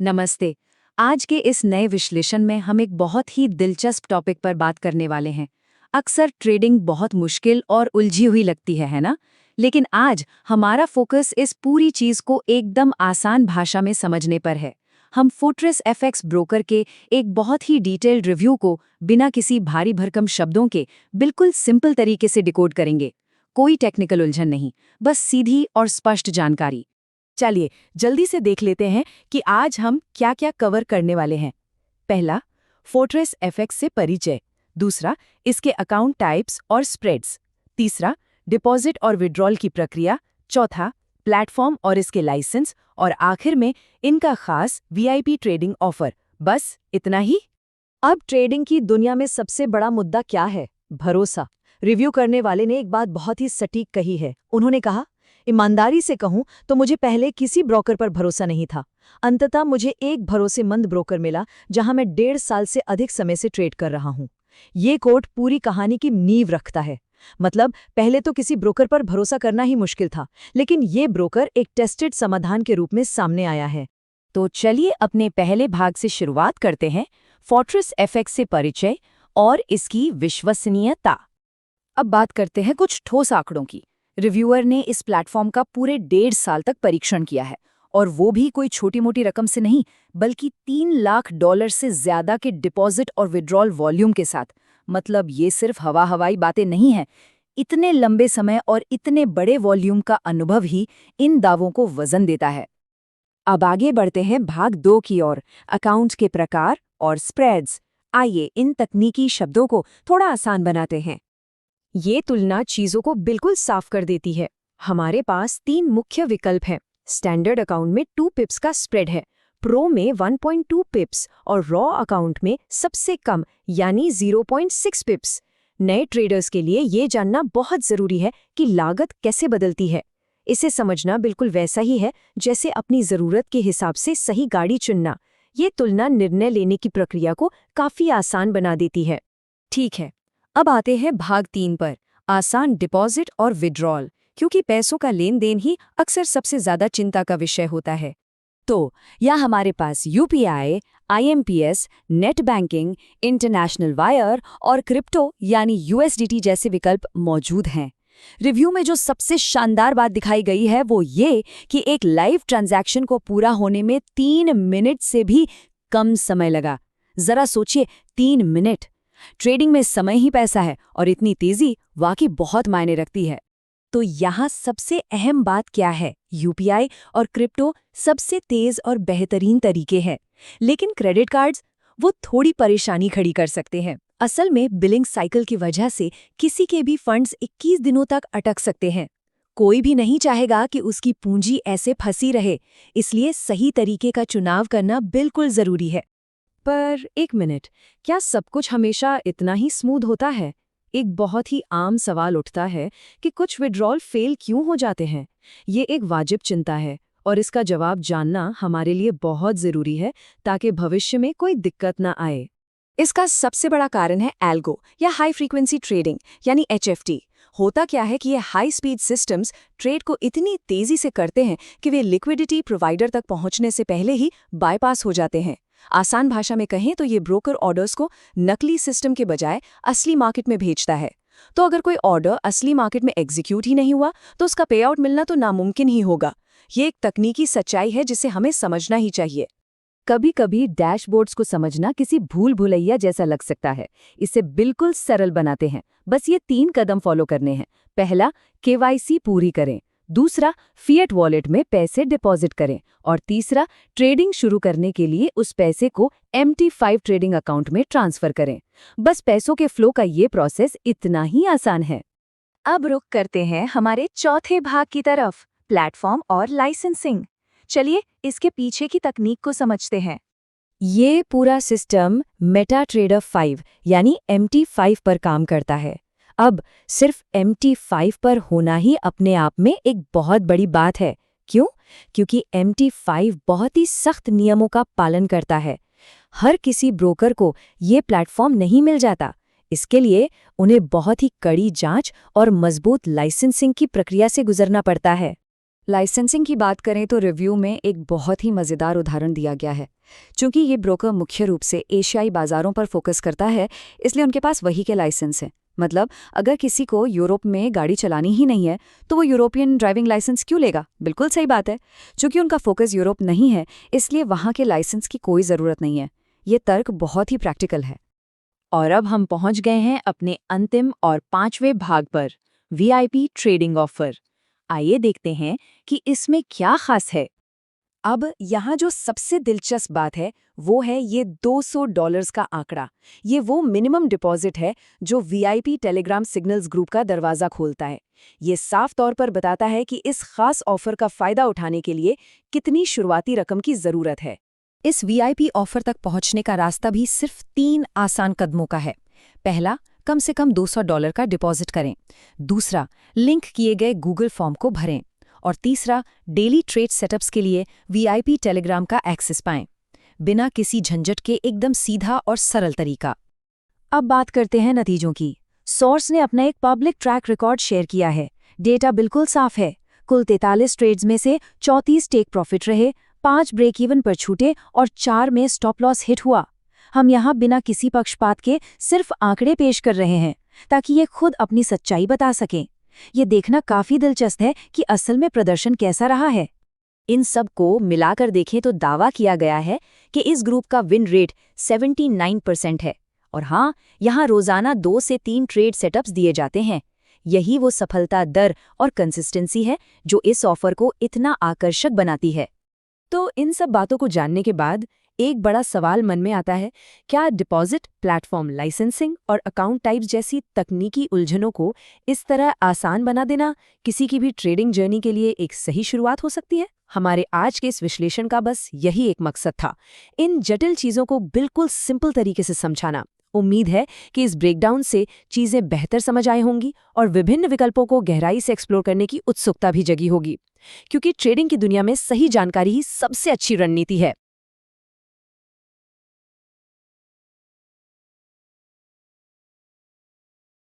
नमस्ते। आज के इस नए विश्लेषण में हम एक बहुत ही दिलचस्प टॉपिक पर बात करने वाले हैं। अक्सर ट्रेडिंग बहुत मुश्किल और उलझी हुई लगती है ना? लेकिन आज हमारा फोकस इस पूरी चीज को एकदम आसान भाषा में समझने पर है। हम फुटरेस एफएक्स ब्रोकर के एक बहुत ही डिटेल्ड रिव्यू को बिना किसी भारी भरकम शब्दों के बिल्कुल सिंपल तरीके से डिकोड करेंगे। कोई टेक्निकल उलझन नहीं, बस सीधी और स्पष्ट जानकारी। चलिए जल्दी से देख लेते हैं कि आज हम क्या क्या कवर करने वाले हैं। पहला, फोर्ट्रेस एफएक्स से परिचय। दूसरा, इसके अकाउंट टाइप्स और स्प्रेड्स। तीसरा, डिपॉजिट और विड्रॉल की प्रक्रिया। चौथा, प्लेटफॉर्म और इसके लाइसेंस। और आखिर में इनका खास वीआईपी ट्रेडिंग ऑफर। बस इतना ही। अब ट्रेडिंग की दुनिया में सबसे बड़ा मुद्दा क्या है? भरोसा। रिव्यू करने वाले ने एक बात बहुत ही सटीक कही है। उन्होंने कहा, ईमानदारी से कहूं तो मुझे पहले किसी ब्रोकर पर भरोसा नहीं था। अंततः मुझे एक भरोसेमंद ब्रोकर मिला जहां मैं 1.5 साल से अधिक समय से ट्रेड कर रहा हूं। ये कोट पूरी कहानी की नींव रखता है। मतलब पहले तो किसी ब्रोकर पर भरोसा करना ही मुश्किल था, लेकिन ये ब्रोकर एक टेस्टेड समाधान के रूप में सामने आया है। तो चलिए अपने पहले भाग से शुरुआत करते हैं, फोर्ट्रेस एफएक्स से परिचय और इसकी विश्वसनीयता। अब बात करते हैं कुछ ठोस आंकड़ों की। रिव्यूअर ने इस प्लेटफॉर्म का पूरे 1.5 साल तक परीक्षण किया है, और वो भी कोई छोटी मोटी रकम से नहीं, बल्कि $3 लाख से ज्यादा के डिपॉजिट और विड्रॉल वॉल्यूम के साथ। मतलब ये सिर्फ हवाई बातें नहीं हैं। इतने लंबे समय और इतने बड़े वॉल्यूम का अनुभव ही इन दावों को वजन देता है। अब आगे बढ़ते हैं भाग 2 की ओर, अकाउंट के प्रकार और स्प्रेड्स। आइए इन तकनीकी शब्दों को थोड़ा आसान बनाते हैं। ये तुलना चीजों को बिल्कुल साफ कर देती है। हमारे पास 3 मुख्य विकल्प हैं। स्टैंडर्ड अकाउंट में 2 पिप्स का स्प्रेड है, प्रो में 1.2 पिप्स और रॉ अकाउंट में सबसे कम यानी 0.6 पिप्स। नए ट्रेडर्स के लिए ये जानना बहुत जरूरी है कि लागत कैसे बदलती है। इसे समझना बिल्कुल वैसा ही है जैसे अपनी जरूरत के हिसाब से सही गाड़ी चुनना। ये तुलना निर्णय लेने की प्रक्रिया को काफी आसान बना देती है। ठीक है, अब आते हैं भाग 3 पर, आसान डिपॉजिट और विड्रॉल, क्योंकि पैसों का लेन देन ही अक्सर सबसे ज्यादा चिंता का विषय होता है। तो यहाँ हमारे पास UPI, IMPS, net banking, international wire और क्रिप्टो यानी यूएसडीटी जैसे विकल्प मौजूद हैं। रिव्यू में जो सबसे शानदार बात दिखाई गई है वो ये कि एक लाइव ट्रांजैक्शन को पूरा होने में 3 मिनट से भी कम समय लगा। जरा सोचिए, 3 मिनट। ट्रेडिंग में समय ही पैसा है, और इतनी तेजी वाकई बहुत मायने रखती है। तो यहाँ सबसे अहम बात क्या है? यूपीआई और क्रिप्टो सबसे तेज और बेहतरीन तरीके हैं, लेकिन क्रेडिट कार्ड्स वो थोड़ी परेशानी खड़ी कर सकते हैं। असल में बिलिंग साइकिल की वजह से किसी के भी फंड्स 21 दिनों तक अटक सकते हैं। कोई भी नहीं चाहेगा कि उसकी पूंजी ऐसे फंसी रहे, इसलिए सही तरीके का चुनाव करना बिल्कुल जरूरी है। पर एक मिनट, क्या सब कुछ हमेशा इतना ही स्मूथ होता है? एक बहुत ही आम सवाल उठता है कि कुछ विड्रॉल फेल क्यों हो जाते हैं। ये एक वाजिब चिंता है, और इसका जवाब जानना हमारे लिए बहुत जरूरी है ताकि भविष्य में कोई दिक्कत ना आए। इसका सबसे बड़ा कारण है एल्गो या हाई फ्रीक्वेंसी ट्रेडिंग यानी एचएफटी। होता क्या है कि ये हाई स्पीड सिस्टम्स ट्रेड को इतनी तेजी से करते हैं कि वे लिक्विडिटी प्रोवाइडर तक पहुंचने से पहले ही बाईपास हो जाते हैं। आसान भाषा में कहें तो ये ब्रोकर ऑर्डर्स को नकली सिस्टम के बजाय असली मार्केट में भेजता है। तो अगर कोई ऑर्डर असली मार्केट में एग्जीक्यूट ही नहीं हुआ तो उसका पे आउट मिलना तो नामुमकिन ही होगा। ये एक तकनीकी सच्चाई है जिसे हमें समझना ही चाहिए। कभी कभी डैशबोर्ड्स को समझना किसी भूल भुलैया जैसा लग सकता है। इसे बिल्कुल सरल बनाते हैं। बस ये 3 कदम फॉलो करने हैं। पहला, केवाईसी पूरी करें। दूसरा, फिएट वॉलेट में पैसे डिपॉजिट करें। और तीसरा, ट्रेडिंग शुरू करने के लिए उस पैसे को MT5 ट्रेडिंग अकाउंट में ट्रांसफर करें। बस पैसों के फ्लो का ये प्रोसेस इतना ही आसान है। अब रुख करते हैं हमारे चौथे भाग की तरफ, प्लेटफॉर्म और लाइसेंसिंग। चलिए इसके पीछे की तकनीक को समझते हैं। ये पूरा सिस्टम मेटाट्रेडर 5 यानी MT5 पर काम करता है। अब सिर्फ MT5 पर होना ही अपने आप में एक बहुत बड़ी बात है। क्यों? क्योंकि MT5 बहुत ही सख्त नियमों का पालन करता है। हर किसी ब्रोकर को ये प्लेटफॉर्म नहीं मिल जाता। इसके लिए उन्हें बहुत ही कड़ी जांच और मजबूत लाइसेंसिंग की प्रक्रिया से गुजरना पड़ता है। लाइसेंसिंग की बात करें तो रिव्यू में एक बहुत ही मज़ेदार उदाहरण दिया गया है। चूंकि ये ब्रोकर मुख्य रूप से एशियाई बाजारों पर फोकस करता है, इसलिए उनके पास वही के लाइसेंस हैं। मतलब अगर किसी को यूरोप में गाड़ी चलानी ही नहीं है तो वो यूरोपियन ड्राइविंग लाइसेंस क्यों लेगा? बिल्कुल सही बात है। चूंकि उनका फोकस यूरोप नहीं है, इसलिए वहाँ के लाइसेंस की कोई ज़रूरत नहीं है। ये तर्क बहुत ही प्रैक्टिकल है। और अब हम पहुंच गए हैं अपने अंतिम और 5वें भाग पर, वीआईपी ट्रेडिंग ऑफर। आइए देखते हैं कि इसमें क्या खास है। अब यहाँ जो सबसे दिलचस्प बात है वो है ये $200 का आंकड़ा। ये वो मिनिमम डिपॉजिट है जो वीआईपी टेलीग्राम सिग्नल्स ग्रुप का दरवाज़ा खोलता है। ये साफ तौर पर बताता है कि इस खास ऑफर का फ़ायदा उठाने के लिए कितनी शुरुआती रकम की ज़रूरत है। इस वीआईपी ऑफर तक पहुंचने का रास्ता भी सिर्फ 3 आसान कदमों का है। पहला, कम से कम $200 का डिपॉजिट करें। दूसरा, लिंक किए गए गूगल फॉर्म को भरें। और तीसरा, डेली ट्रेड सेटअप्स के लिए वीआईपी टेलीग्राम का एक्सेस पाएं, बिना किसी झंझट के, एकदम सीधा और सरल तरीका। अब बात करते हैं नतीजों की। सोर्स ने अपना एक पब्लिक ट्रैक रिकॉर्ड शेयर किया है। डेटा बिल्कुल साफ है। कुल 43 ट्रेड्स में से 34 टेक प्रॉफिट रहे, 5 ब्रेक इवन पर छूटे और 4 में स्टॉप लॉस हिट हुआ। हम यहाँ बिना किसी पक्षपात के सिर्फ आंकड़े पेश कर रहे हैं ताकि ये खुद अपनी सच्चाई बता सकें। ये देखना काफी दिलचस्प है कि असल में प्रदर्शन कैसा रहा है। इन सब को मिलाकर देखें तो दावा किया गया है कि इस ग्रुप का विन रेट 79% है। और हाँ, यहाँ रोजाना 2 से 3 ट्रेड सेटअप्स दिए जाते हैं। यही वो सफलता दर और कंसिस्टेंसी है जो इस ऑफर को इतना आकर्षक बनाती है। तो इन सब बातों को जानने के बाद एक बड़ा सवाल मन में आता है, क्या डिपॉजिट, प्लेटफॉर्म लाइसेंसिंग और अकाउंट टाइप्स जैसी तकनीकी उलझनों को इस तरह आसान बना देना किसी की भी ट्रेडिंग जर्नी के लिए एक सही शुरुआत हो सकती है? हमारे आज के इस विश्लेषण का बस यही एक मकसद था, इन जटिल चीज़ों को बिल्कुल सिंपल तरीके से समझाना। उम्मीद है कि इस ब्रेकडाउन से चीज़ें बेहतर समझ आई होंगी और विभिन्न विकल्पों को गहराई से एक्सप्लोर करने की उत्सुकता भी जगी होगी, क्योंकि ट्रेडिंग की दुनिया में सही जानकारी ही सबसे अच्छी रणनीति है।